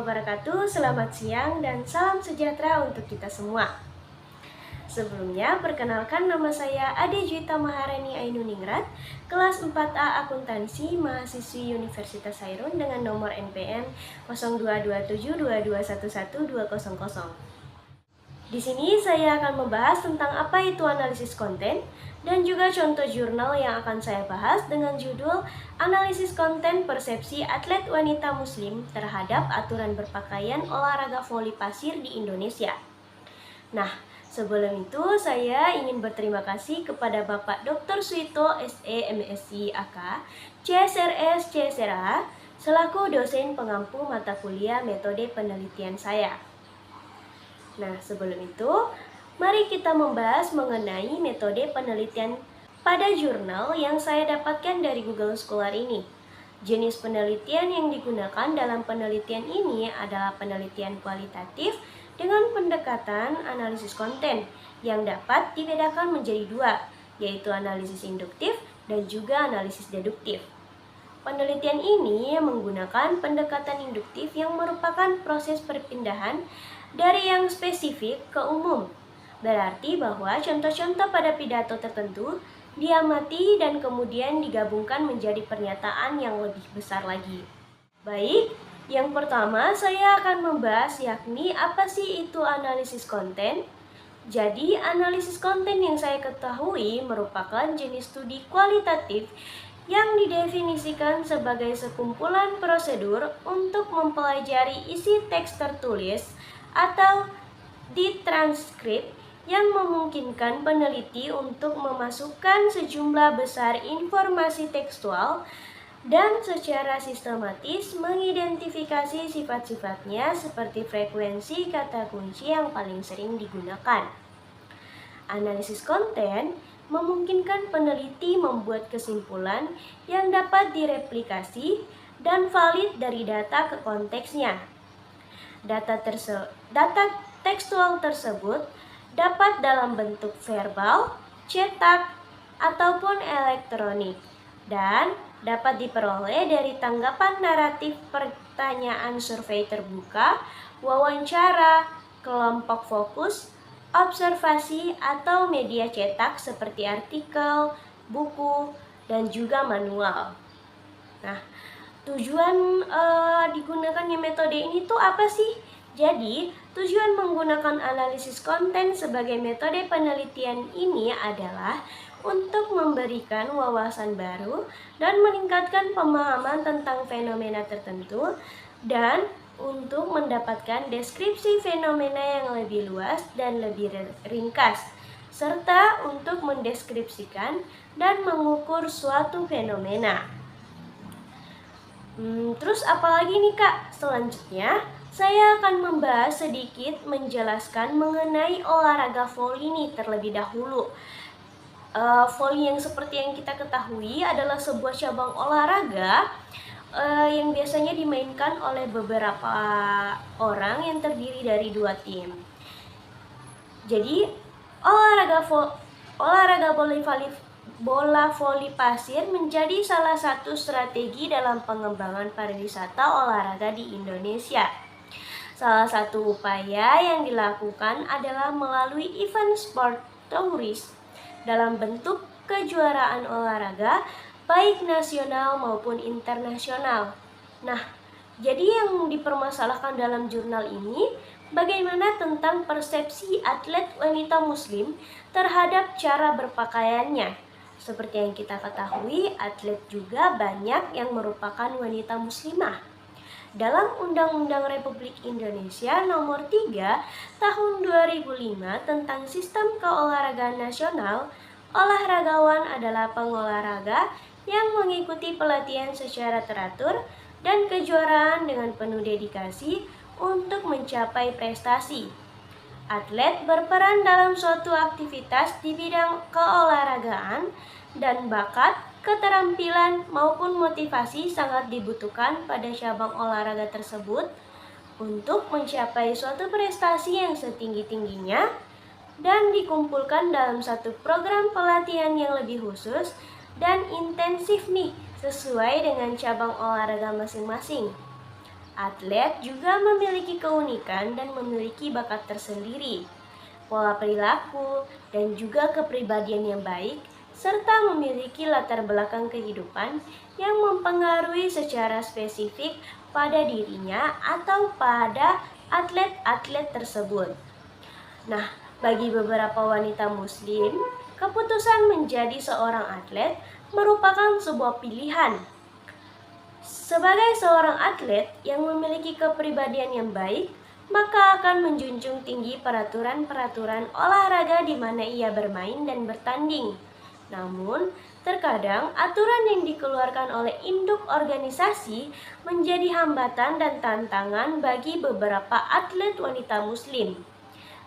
wabarakatuh. Selamat siang dan salam sejahtera untuk kita semua. Sebelumnya, perkenalkan nama saya Ade Juwita Maharani Ainuningrat, kelas 4A Akuntansi, mahasiswi Universitas Hairun dengan nomor NPM 022722111200. Di sini saya akan membahas tentang apa itu analisis konten dan juga contoh jurnal yang akan saya bahas dengan judul Analisis Konten Persepsi Atlet Wanita Muslim Terhadap Aturan Berpakaian Olahraga Voli Pasir di Indonesia. Nah, sebelum itu saya ingin berterima kasih kepada Bapak Dr. Suito SE MSc AK, CSRS CSRA, selaku dosen pengampu mata kuliah metode penelitian saya. Nah, sebelum itu, mari kita membahas mengenai metode penelitian pada jurnal yang saya dapatkan dari Google Scholar ini. Jenis penelitian yang digunakan dalam penelitian ini adalah penelitian kualitatif dengan pendekatan analisis konten yang dapat dibedakan menjadi dua, yaitu analisis induktif dan juga analisis deduktif. Penelitian ini menggunakan pendekatan induktif yang merupakan proses perpindahan dari yang spesifik ke umum. Berarti bahwa contoh-contoh pada pidato tertentu diamati dan kemudian digabungkan menjadi pernyataan yang lebih besar lagi. Baik, yang pertama saya akan membahas yakni apa sih itu analisis konten. Jadi, analisis konten yang saya ketahui merupakan jenis studi kualitatif yang didefinisikan sebagai sekumpulan prosedur untuk mempelajari isi teks tertulis atau ditranskrip yang memungkinkan peneliti untuk memasukkan sejumlah besar informasi tekstual dan secara sistematis mengidentifikasi sifat-sifatnya seperti frekuensi kata kunci yang paling sering digunakan. Analisis konten memungkinkan peneliti membuat kesimpulan yang dapat direplikasi dan valid dari data ke konteksnya. Data tekstual tersebut dapat dalam bentuk verbal, cetak, ataupun elektronik, dan dapat diperoleh dari tanggapan naratif pertanyaan survei terbuka, wawancara, kelompok fokus, observasi, atau media cetak seperti artikel, buku, dan juga manual. Nah, tujuan digunakannya metode ini tuh apa sih? Jadi, tujuan menggunakan analisis konten sebagai metode penelitian ini adalah untuk memberikan wawasan baru dan meningkatkan pemahaman tentang fenomena tertentu dan untuk mendapatkan deskripsi fenomena yang lebih luas dan lebih ringkas, serta untuk mendeskripsikan dan mengukur suatu fenomena. Terus apalagi nih Kak? Selanjutnya, saya akan membahas sedikit menjelaskan mengenai olahraga voli ini terlebih dahulu. Voli yang seperti yang kita ketahui adalah sebuah cabang olahraga yang biasanya dimainkan oleh beberapa orang yang terdiri dari dua tim. Jadi, olahraga bola voli pasir menjadi salah satu strategi dalam pengembangan pariwisata olahraga di Indonesia. Salah satu upaya yang dilakukan adalah melalui event sport tourism dalam bentuk kejuaraan olahraga baik nasional maupun internasional. Nah, jadi yang dipermasalahkan dalam jurnal ini bagaimana tentang persepsi atlet wanita muslim terhadap cara berpakaiannya. Seperti yang kita ketahui, atlet juga banyak yang merupakan wanita muslimah. Dalam Undang-Undang Republik Indonesia Nomor 3 Tahun 2005 tentang Sistem Keolahragaan Nasional, olahragawan adalah pengolahraga yang mengikuti pelatihan secara teratur dan kejuaraan dengan penuh dedikasi untuk mencapai prestasi. Atlet berperan dalam suatu aktivitas di bidang keolahragaan dan bakat, keterampilan maupun motivasi sangat dibutuhkan pada cabang olahraga tersebut untuk mencapai suatu prestasi yang setinggi-tingginya dan dikumpulkan dalam satu program pelatihan yang lebih khusus dan intensif nih sesuai dengan cabang olahraga masing-masing. Atlet juga memiliki keunikan dan memiliki bakat tersendiri, pola perilaku, dan juga kepribadian yang baik, serta memiliki latar belakang kehidupan yang mempengaruhi secara spesifik pada dirinya atau pada atlet-atlet tersebut. Nah, bagi beberapa wanita muslim, keputusan menjadi seorang atlet merupakan sebuah pilihan. Sebagai seorang atlet yang memiliki kepribadian yang baik, maka akan menjunjung tinggi peraturan-peraturan olahraga di mana ia bermain dan bertanding. Namun, terkadang aturan yang dikeluarkan oleh induk organisasi menjadi hambatan dan tantangan bagi beberapa atlet wanita muslim.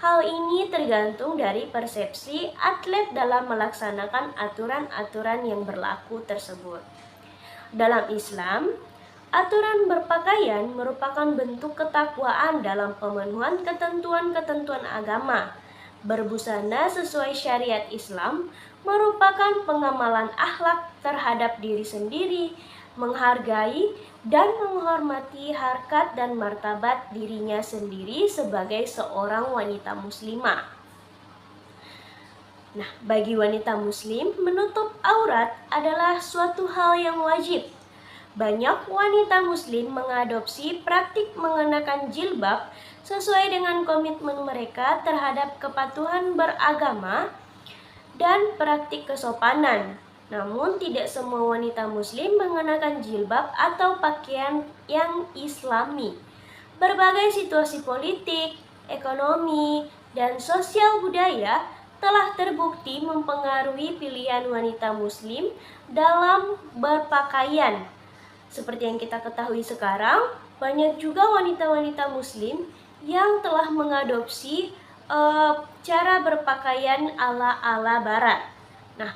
Hal ini tergantung dari persepsi atlet dalam melaksanakan aturan-aturan yang berlaku tersebut. Dalam Islam, aturan berpakaian merupakan bentuk ketakwaan dalam pemenuhan ketentuan-ketentuan agama. Berbusana sesuai syariat Islam merupakan pengamalan akhlak terhadap diri sendiri, menghargai dan menghormati harkat dan martabat dirinya sendiri sebagai seorang wanita muslimah. Nah, bagi wanita muslim, menutup aurat adalah suatu hal yang wajib. Banyak wanita muslim mengadopsi praktik mengenakan jilbab sesuai dengan komitmen mereka terhadap kepatuhan beragama dan praktik kesopanan. Namun, tidak semua wanita muslim mengenakan jilbab atau pakaian yang islami. Berbagai situasi politik, ekonomi, dan sosial budaya telah terbukti mempengaruhi pilihan wanita muslim dalam berpakaian. Seperti yang kita ketahui sekarang, banyak juga wanita-wanita muslim yang telah mengadopsi cara berpakaian ala-ala barat. Nah,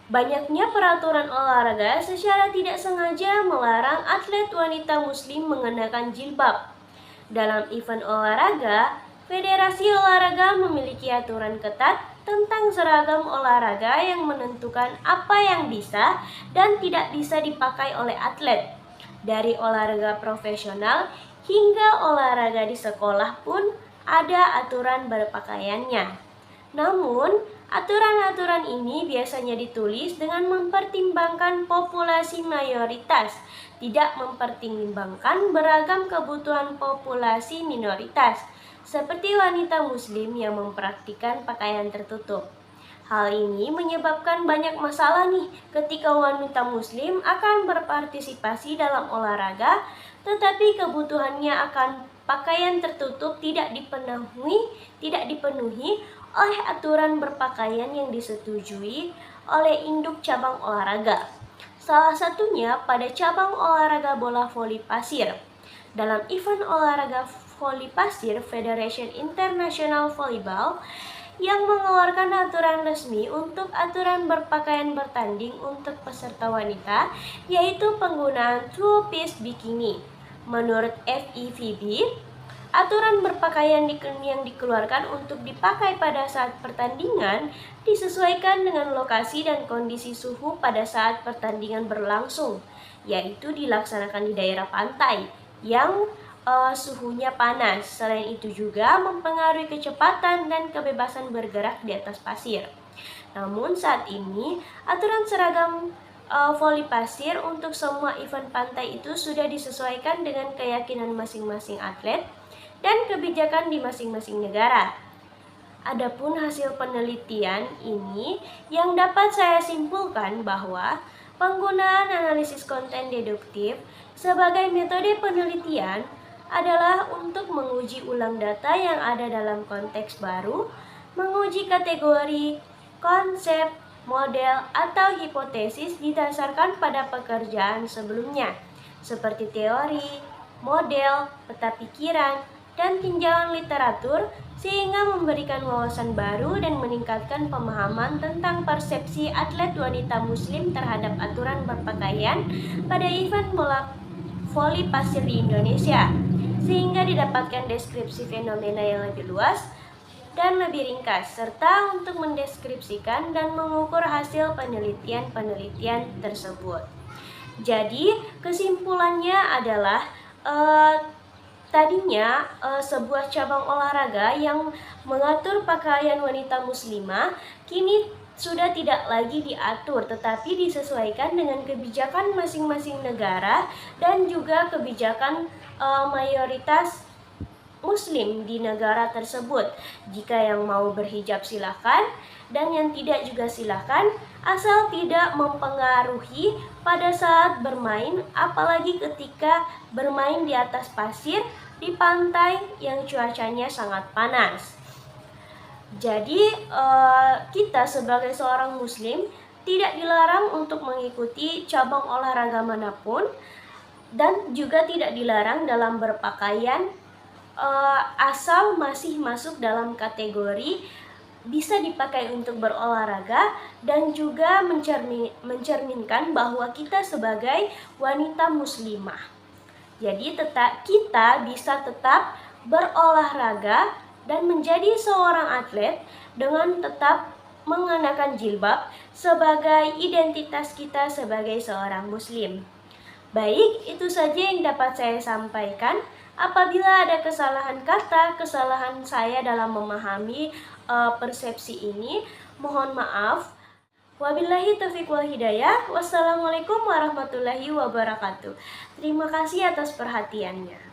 banyaknya peraturan olahraga secara tidak sengaja melarang atlet wanita muslim mengenakan jilbab. Dalam event olahraga, federasi olahraga memiliki aturan ketat tentang seragam olahraga yang menentukan apa yang bisa dan tidak bisa dipakai oleh atlet. Dari olahraga profesional hingga olahraga di sekolah pun ada aturan berpakaiannya. Namun, aturan-aturan ini biasanya ditulis dengan mempertimbangkan populasi mayoritas, tidak mempertimbangkan beragam kebutuhan populasi minoritas, seperti wanita muslim yang mempraktikkan pakaian tertutup. Hal ini menyebabkan banyak masalah nih ketika wanita muslim akan berpartisipasi dalam olahraga, tetapi kebutuhannya akan pakaian tertutup tidak dipenuhi oleh aturan berpakaian yang disetujui oleh induk cabang olahraga. Salah satunya pada cabang olahraga bola voli pasir. Dalam event olahraga voli pasir, Federation International Volleyball yang mengeluarkan aturan resmi untuk aturan berpakaian bertanding untuk peserta wanita, yaitu penggunaan two-piece bikini. Menurut FIVB, aturan berpakaian yang dikeluarkan untuk dipakai pada saat pertandingan disesuaikan dengan lokasi dan kondisi suhu pada saat pertandingan berlangsung, yaitu dilaksanakan di daerah pantai yang suhunya panas. Selain itu juga mempengaruhi kecepatan dan kebebasan bergerak di atas pasir. Namun saat ini aturan seragam voli pasir untuk semua event pantai itu sudah disesuaikan dengan keyakinan masing-masing atlet dan kebijakan di masing-masing negara. Adapun hasil penelitian ini yang dapat saya simpulkan bahwa penggunaan analisis konten deduktif sebagai metode penelitian adalah untuk menguji ulang data yang ada dalam konteks baru, menguji kategori, konsep, model, atau hipotesis didasarkan pada pekerjaan sebelumnya, seperti teori, model, peta pikiran, dan tinjauan literatur, sehingga memberikan wawasan baru dan meningkatkan pemahaman tentang persepsi atlet wanita muslim terhadap aturan berpakaian pada event bola voli pasir di Indonesia, sehingga didapatkan deskripsi fenomena yang lebih luas dan lebih ringkas, serta untuk mendeskripsikan dan mengukur hasil penelitian-penelitian tersebut. Jadi, kesimpulannya adalah eh, tadinya sebuah cabang olahraga yang mengatur pakaian wanita muslimah kini sudah tidak lagi diatur, tetapi disesuaikan dengan kebijakan masing-masing negara dan juga kebijakan mayoritas Muslim di negara tersebut. Jika yang mau berhijab silakan, dan yang tidak juga silakan, asal tidak mempengaruhi pada saat bermain, apalagi ketika bermain di atas pasir di pantai yang cuacanya sangat panas. Jadi kita sebagai seorang muslim tidak dilarang untuk mengikuti cabang olahraga manapun, dan juga tidak dilarang dalam berpakaian asal masih masuk dalam kategori bisa dipakai untuk berolahraga dan juga mencerminkan bahwa kita sebagai wanita muslimah. Jadi kita bisa tetap berolahraga dan menjadi seorang atlet dengan tetap mengenakan jilbab sebagai identitas kita sebagai seorang muslim. Baik, itu saja yang dapat saya sampaikan. Apabila ada kesalahan kata, kesalahan saya dalam memahami persepsi ini, mohon maaf. Wabillahi taufiq wal hidayah. Wassalamualaikum warahmatullahi wabarakatuh. Terima kasih atas perhatiannya.